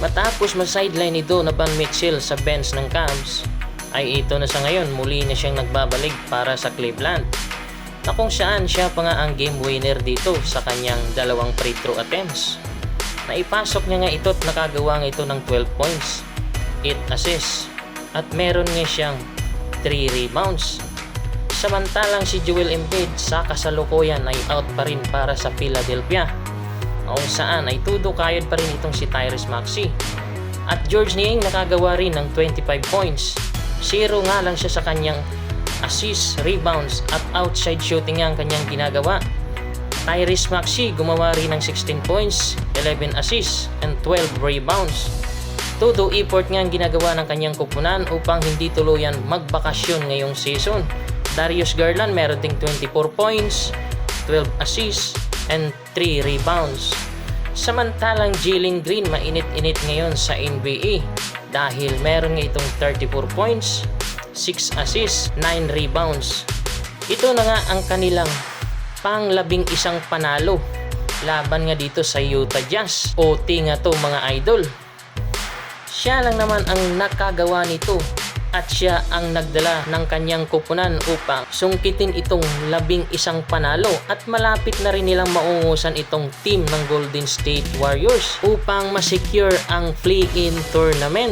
Matapos ma-sideline ni Donovan Mitchell sa bench ng Cavs, ay ito na sa ngayon muli na siyang nagbabalik para sa Cleveland, na kung saan siya pa nga ang game winner dito sa kanyang dalawang free throw attempts. Naipasok niya nga ito at nakagawa nga ito ng 12 points, 8 assists, at meron nga siyang 3 rebounds. Samantalang si Joel Embiid sa kasalukuyan ay out pa rin para sa Philadelphia, kung saan ay tudo kayod pa rin itong si Tyrese Maxey. At George Niang nakagawa rin ng 25 points, 0 nga lang siya sa kanyang assists, rebounds at outside shooting nga ang kanyang ginagawa. Tyrese Maxey gumawa rin ng 16 points, 11 assists and 12 rebounds. Todo effort nga ang ginagawa ng kanyang kupunan upang hindi tuluyan magbakasyon ngayong season. Darius Garland meron ding 24 points, 12 assists and 3 rebounds. Samantalang Jalen Green mainit-init ngayon sa NBA dahil meron nga itong 34 points, 6 assists, 9 rebounds. Ito na nga ang kanilang pang-11 panalo laban nga dito sa Utah Jazz. OT nga to mga idol. Siya lang naman ang nakagawa nito at siya ang nagdala ng kanyang kupunan upang sungkitin itong 11 panalo, at malapit na rin nilang maungusan itong team ng Golden State Warriors upang ma-secure ang play-in tournament.